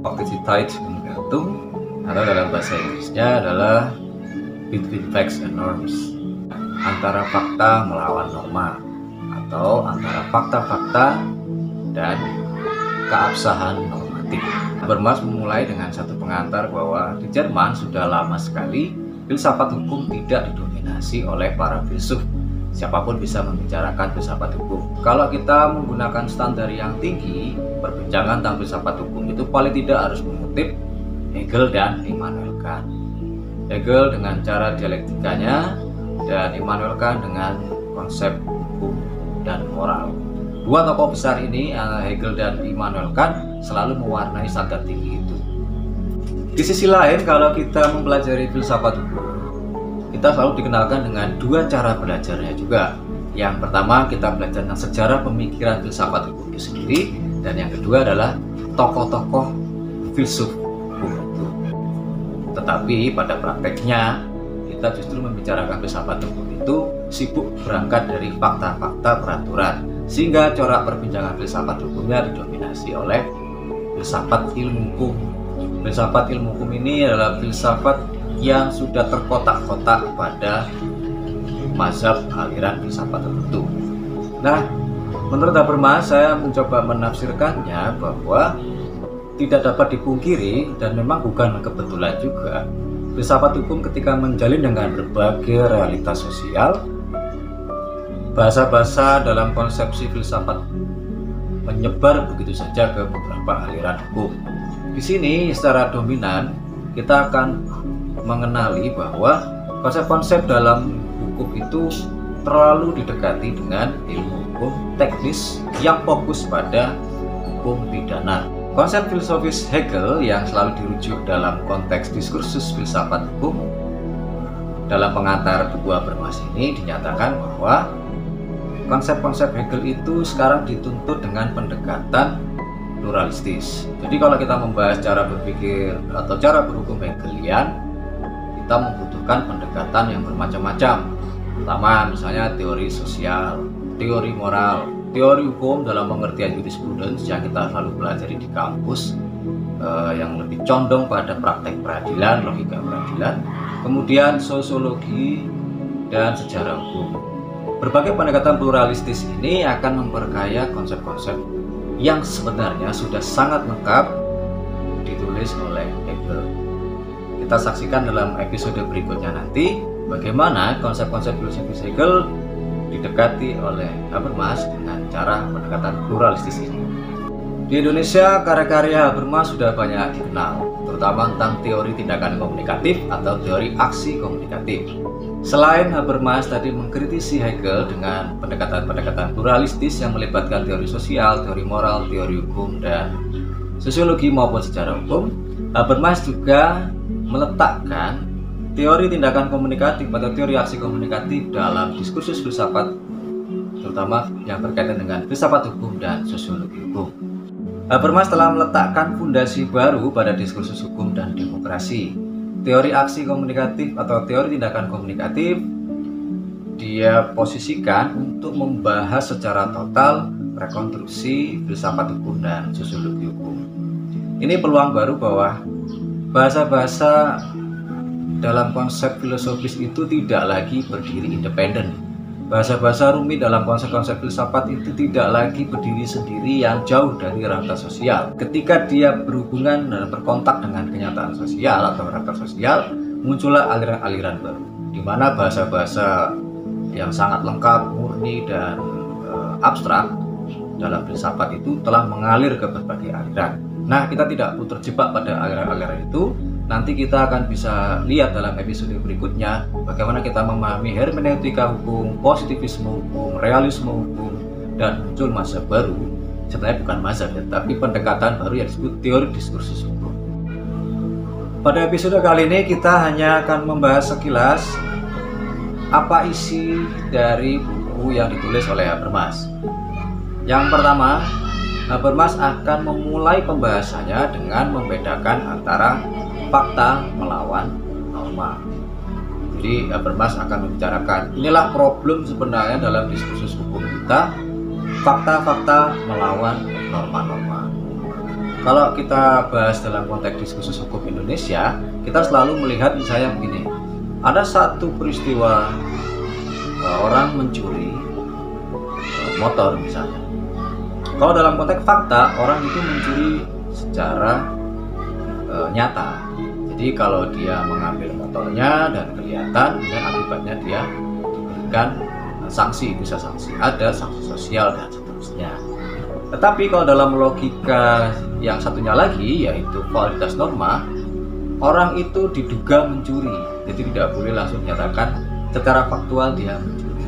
Objectivity menggantung, atau dalam bahasa Inggrisnya adalah between facts and norms, antara fakta melawan norma, atau antara fakta-fakta dan keabsahan normatif. Habermas memulai dengan satu pengantar bahwa di Jerman sudah lama sekali filsafat hukum tidak didominasi oleh para filsuf. Siapapun bisa membicarakan filsafat hukum. Kalau kita menggunakan standar yang tinggi, perbincangan tentang filsafat hukum itu paling tidak harus mengutip Hegel dan Immanuel Kant. Hegel dengan cara dialektikanya dan Immanuel Kant dengan konsep hukum dan moral. Dua tokoh besar ini, Hegel dan Immanuel Kant, selalu mewarnai standar tinggi itu. Di sisi lain, kalau kita mempelajari filsafat hukum, kita selalu dikenalkan dengan dua cara belajarnya juga. Yang pertama, kita belajar tentang sejarah pemikiran filsafat hukum itu sendiri, dan yang kedua adalah tokoh-tokoh filsuf hukum itu. Tetapi pada prakteknya, kita justru membicarakan filsafat hukum itu sibuk berangkat dari fakta-fakta peraturan, sehingga corak perbincangan filsafat hukumnya didominasi oleh filsafat ilmu hukum. Filsafat ilmu hukum ini adalah filsafat yang sudah terkotak-kotak pada mazhab aliran filsafat tertentu. Nah, menurut Habermas, saya mencoba menafsirkannya bahwa tidak dapat dipungkiri, dan memang bukan kebetulan juga, filsafat hukum ketika menjalin dengan berbagai realitas sosial, bahasa-bahasa dalam konsepsi filsafat menyebar begitu saja ke beberapa aliran hukum. Di sini secara dominan kita akan mengenali bahwa konsep-konsep dalam hukum itu terlalu didekati dengan ilmu hukum teknis yang fokus pada hukum pidana. Konsep filosofis Hegel yang selalu dirujuk dalam konteks diskursus filsafat hukum, dalam pengantar buku Habermas ini dinyatakan bahwa konsep-konsep Hegel itu sekarang dituntut dengan pendekatan pluralistis. Jadi kalau kita membahas cara berpikir atau cara berhukum Hegelian, kita membutuhkan pendekatan yang bermacam-macam. Pertama, misalnya teori sosial, teori moral, teori hukum dalam pengertian jurisprudence yang kita selalu pelajari di kampus, yang lebih condong pada praktek peradilan, logika peradilan, kemudian sosiologi dan sejarah hukum. Berbagai pendekatan pluralistis ini akan memperkaya konsep-konsep yang sebenarnya sudah sangat lengkap ditulis oleh Hegel. Kita saksikan dalam episode berikutnya nanti bagaimana konsep-konsep filosofis Hegel didekati oleh Habermas dengan cara pendekatan pluralistis ini. Di Indonesia, karya-karya Habermas sudah banyak dikenal, terutama tentang teori tindakan komunikatif atau teori aksi komunikatif. Selain Habermas tadi mengkritisi Hegel dengan pendekatan-pendekatan pluralistis yang melibatkan teori sosial, teori moral, teori hukum, dan sosiologi maupun sejarah hukum, Habermas juga meletakkan teori tindakan komunikatif atau teori aksi komunikatif dalam diskursus filsafat, terutama yang berkaitan dengan filsafat hukum dan sosiologi hukum. Habermas telah meletakkan fondasi baru pada diskursus hukum dan demokrasi. Teori aksi komunikatif atau teori tindakan komunikatif dia posisikan untuk membahas secara total rekonstruksi filsafat hukum dan sosiologi hukum. Ini peluang baru bahwa bahasa-bahasa dalam konsep filosofis itu tidak lagi berdiri independen. Bahasa-bahasa rumit dalam konsep-konsep filsafat itu tidak lagi berdiri sendiri yang jauh dari rantai sosial. Ketika dia berhubungan dan berkontak dengan kenyataan sosial atau rantai sosial, muncullah aliran-aliran baru, di mana bahasa-bahasa yang sangat lengkap, murni, dan abstrak dalam filsafat itu telah mengalir ke berbagai aliran. Nah, kita tidak perlu terjebak pada aliran-aliran itu. Nanti kita akan bisa lihat dalam episode berikutnya bagaimana kita memahami hermeneutika hukum, positivisme hukum, realisme hukum, dan muncul mazhab baru. Sebenarnya bukan mazhab ya, tapi pendekatan baru yang disebut teori diskursus hukum. Pada episode kali ini kita hanya akan membahas sekilas apa isi dari buku yang ditulis oleh Habermas. Yang pertama, Habermas akan memulai pembahasannya dengan membedakan antara fakta melawan norma. Jadi Habermas akan membicarakan inilah problem sebenarnya dalam diskursus hukum kita, fakta-fakta melawan norma-norma. Kalau kita bahas dalam konteks diskursus hukum Indonesia, kita selalu melihat misalnya begini, ada satu peristiwa orang mencuri motor misalnya. Kalau dalam konteks fakta, orang itu mencuri secara nyata. Jadi kalau dia mengambil motornya dan kelihatan, dan akibatnya dia diberikan sanksi, bisa sanksi adat, sanksi sosial, dan seterusnya. Tetapi kalau dalam logika yang satunya lagi, yaitu validitas norma, orang itu diduga mencuri, jadi tidak boleh langsung menyatakan secara faktual dia mencuri.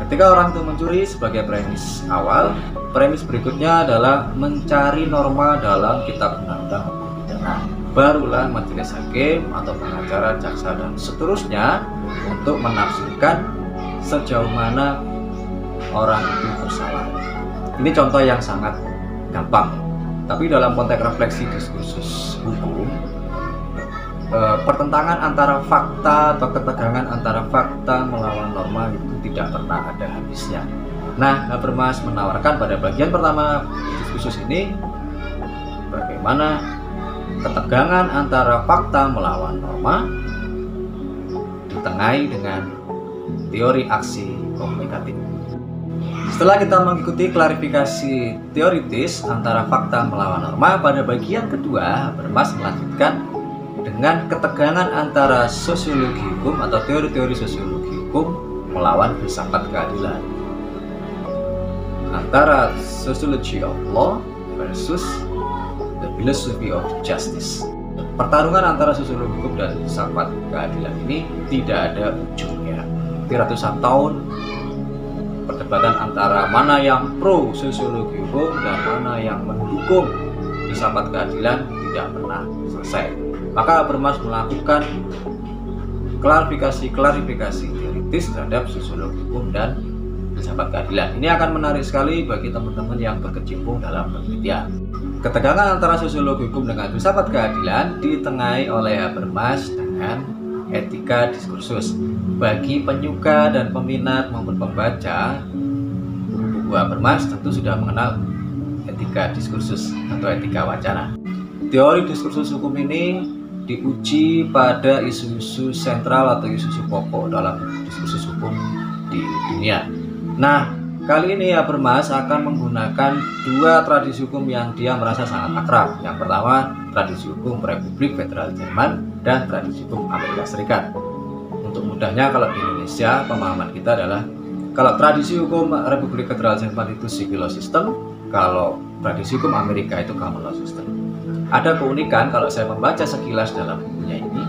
Ketika orang itu mencuri, sebagai premis awal, premis berikutnya adalah mencari norma dalam kitab undang-undang hukum pidana. Barulah majelis hakim atau pengacara, jaksa, dan seterusnya untuk menafsirkan sejauh mana orang itu bersalah. Ini contoh yang sangat gampang, tapi dalam konteks refleksi diskursus hukum, pertentangan antara fakta atau ketegangan antara fakta melawan norma itu tidak pernah ada habisnya. Nah, Habermas menawarkan pada bagian pertama diskursus ini bagaimana ketegangan antara fakta melawan norma ditengahi dengan teori aksi komunikatif. Setelah kita mengikuti klarifikasi teoritis antara fakta melawan norma, pada bagian kedua Habermas melanjutkan dengan ketegangan antara sosiologi hukum atau teori-teori sosiologi hukum melawan filsafat keadilan, antara sociology of law versus the philosophy of justice. Pertarungan antara sosiologi hukum dan filsafat keadilan ini tidak ada ujungnya. Di ratusan tahun perdebatan antara mana yang pro sosiologi hukum dan mana yang mendukung filsafat keadilan tidak pernah selesai. Maka Habermas melakukan klarifikasi teoritis terhadap sosiologi hukum dan filsafat keadilan. Ini akan menarik sekali bagi teman-teman yang berkecimpung dalam penelitian. Ketegangan antara sosiologi hukum dengan filsafat keadilan ditengahi oleh Habermas dengan etika diskursus. Bagi penyuka dan peminat maupun pembaca buku Habermas tentu sudah mengenal etika diskursus atau etika wacana. Teori diskursus hukum ini diuji pada isu-isu sentral atau isu-isu pokok dalam diskursus hukum di dunia. Nah, kali ini Habermas akan menggunakan dua tradisi hukum yang dia merasa sangat akrab. Yang pertama, tradisi hukum Republik Federal Jerman dan tradisi hukum Amerika Serikat. Untuk mudahnya, kalau di Indonesia pemahaman kita adalah kalau tradisi hukum Republik Federal Jerman itu civil law system, kalau tradisi hukum Amerika itu common law system. Ada keunikan kalau saya membaca sekilas dalam bukunya ini,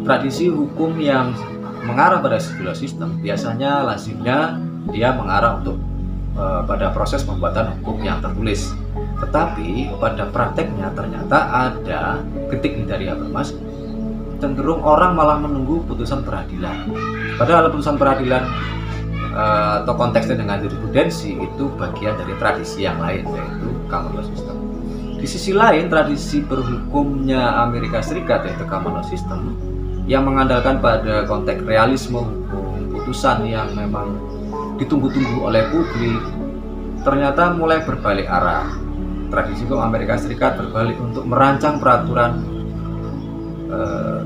tradisi hukum yang mengarah pada civil law system biasanya lazimnya dia mengarah untuk pada proses pembuatan hukum yang tertulis. Tetapi pada prakteknya ternyata ada kritik dari Habermas, cenderung orang malah menunggu putusan peradilan. Padahal putusan peradilan atau konteksnya dengan jurisprudensi itu bagian dari tradisi yang lain, yaitu common law system. Di sisi lain, tradisi berhukumnya Amerika Serikat yaitu common law system yang mengandalkan pada konteks realisme hukum, putusan yang memang ditunggu-tunggu oleh publik, ternyata mulai berbalik arah. Tradisi hukum Amerika Serikat berbalik untuk merancang peraturan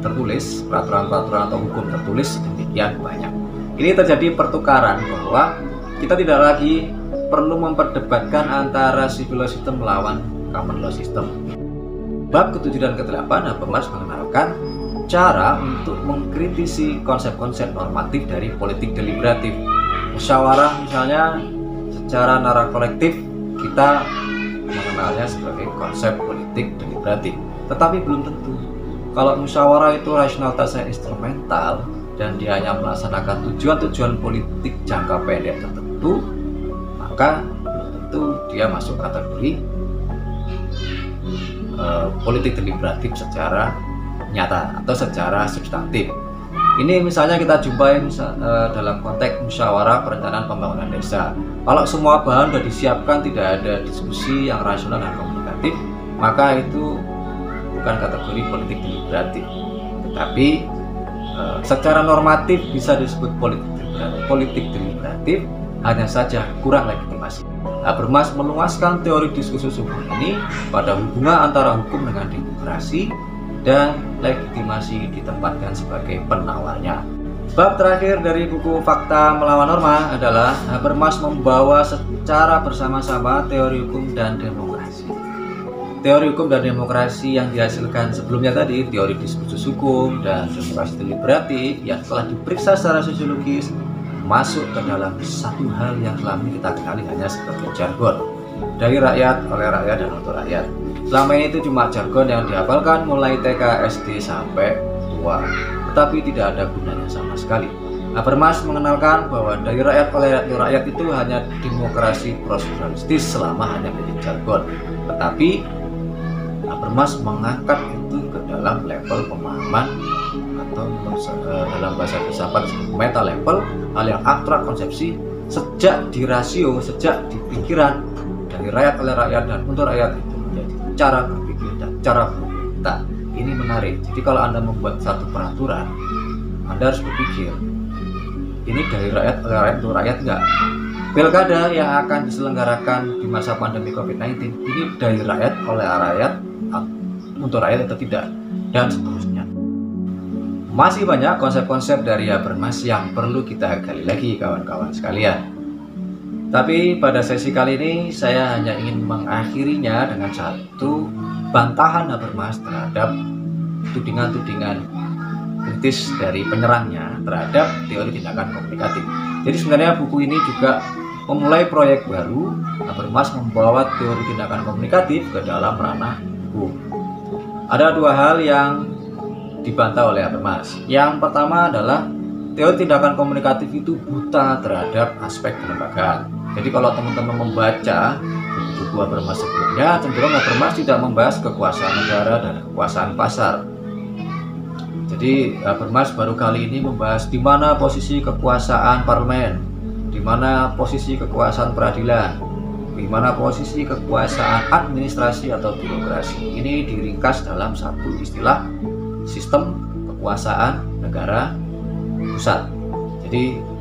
tertulis, peraturan-peraturan atau hukum tertulis demikian banyak. Ini terjadi pertukaran bahwa kita tidak lagi perlu memperdebatkan antara civil law system melawan common law system. Bab ke-7 dan ke-8 Habermas mengenalkan cara untuk mengkritisi konsep-konsep normatif dari politik deliberatif. Musyawarah misalnya, secara nalar kolektif kita mengenalnya sebagai konsep politik deliberatif. Tetapi belum tentu. Kalau musyawarah itu rasionalitasnya instrumental dan dia hanya melaksanakan tujuan-tujuan politik jangka pendek tertentu, maka tentu dia masuk kategori politik deliberatif secara nyata atau secara substantif. Ini misalnya kita jumpai dalam konteks musyawarah perencanaan pembangunan desa. Kalau semua bahan sudah disiapkan, tidak ada diskusi yang rasional dan komunikatif, maka itu bukan kategori politik deliberatif. Tetapi secara normatif bisa disebut politik deliberatif, hanya saja kurang legitimasi. Habermas meluaskan teori diskursus hukum ini pada hubungan antara hukum dengan demokrasi dan legitimasi ditempatkan sebagai penawarnya. Bab terakhir dari buku Fakta Melawan Norma adalah Habermas membawa secara bersama-sama teori hukum dan demokrasi. Teori hukum dan demokrasi yang dihasilkan sebelumnya tadi, teori diskursus hukum dan demokrasi deliberatif yang telah diperiksa secara sosiologis, masuk ke dalam satu hal yang selama ini kita kenali hanya sebagai jargon, dari rakyat, oleh rakyat, dan untuk rakyat. Selama ini itu cuma jargon yang dihafalkan mulai TK, SD, sampai tua, tetapi tidak ada gunanya sama sekali. Habermas mengenalkan bahwa dari rakyat, oleh rakyat itu hanya demokrasi proseduralistis selama hanya menjadi jargon. Tetapi Habermas mengangkat itu ke dalam level pemahaman atau dalam bahasa filsafat meta level, hal yang abstrak, konsepsi, sejak di rasio, sejak di pikiran dari rakyat, oleh rakyat, dan untuk rakyat itu menjadi cara berpikir dan cara berpikir. Ini menarik. Jadi kalau Anda membuat satu peraturan, Anda harus berpikir, ini dari rakyat, oleh rakyat, untuk rakyat enggak? Pilkada yang akan diselenggarakan di masa pandemi COVID-19 ini dari rakyat, oleh rakyat, untuk rakyat atau tidak, dan seterusnya. Masih banyak konsep-konsep dari Habermas yang perlu kita gali lagi, kawan-kawan sekalian. Tapi pada sesi kali ini saya hanya ingin mengakhirinya dengan satu bantahan Habermas terhadap tudingan-tudingan kritis dari penyerangnya terhadap teori tindakan komunikatif. Jadi sebenarnya buku ini juga memulai proyek baru. Habermas membawa teori tindakan komunikatif ke dalam ranah hukum. Ada dua hal yang dibantah oleh Habermas. Yang pertama adalah teori tindakan komunikatif itu buta terhadap aspek kelembagaan. Jadi kalau teman-teman membaca buku Habermas sebelumnya, cenderung Habermas tidak membahas kekuasaan negara dan kekuasaan pasar. Jadi Habermas baru kali ini membahas di mana posisi kekuasaan parlemen, di mana posisi kekuasaan peradilan, di mana posisi kekuasaan administrasi atau birokrasi. Ini diringkas dalam satu istilah, sistem kekuasaan negara pusat. Jadi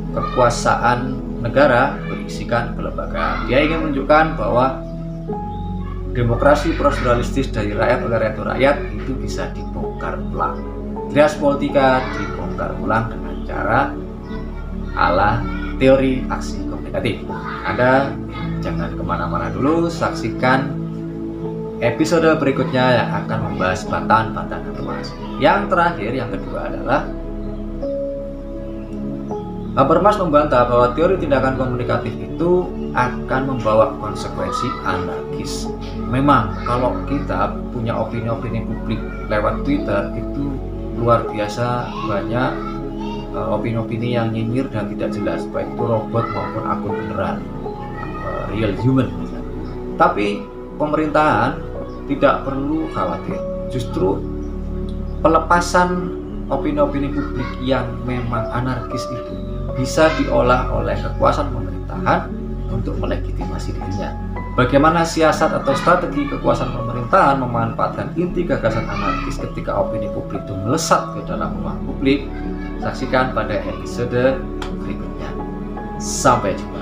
kekuasaan negara berisikan kelembagaan. Dia ingin menunjukkan bahwa demokrasi proseduralistis dari rakyat, oleh rakyat itu bisa dibongkar ulang. Trias politika dibongkar ulang dengan cara ala teori aksi komunikatif. Anda jangan kemana-mana dulu, saksikan episode berikutnya yang akan membahas bantahan-bantahan Habermas. Yang terakhir, yang kedua adalah Habermas membantah bahwa teori tindakan komunikatif itu akan membawa konsekuensi anarkis. Memang kalau kita punya opini-opini publik lewat Twitter itu luar biasa banyak opini-opini yang nyinyir dan tidak jelas, baik itu robot maupun akun beneran, real human misalnya. Tapi pemerintahan tidak perlu khawatir. Justru pelepasan opini-opini publik yang memang anarkis itu bisa diolah oleh kekuasaan pemerintahan untuk melegitimasi dirinya. Bagaimana siasat atau strategi kekuasaan pemerintahan memanfaatkan inti gagasan anarkis ketika opini publik itu melesat ke dalam ruang publik? Saksikan pada episode berikutnya. Sampai jumpa.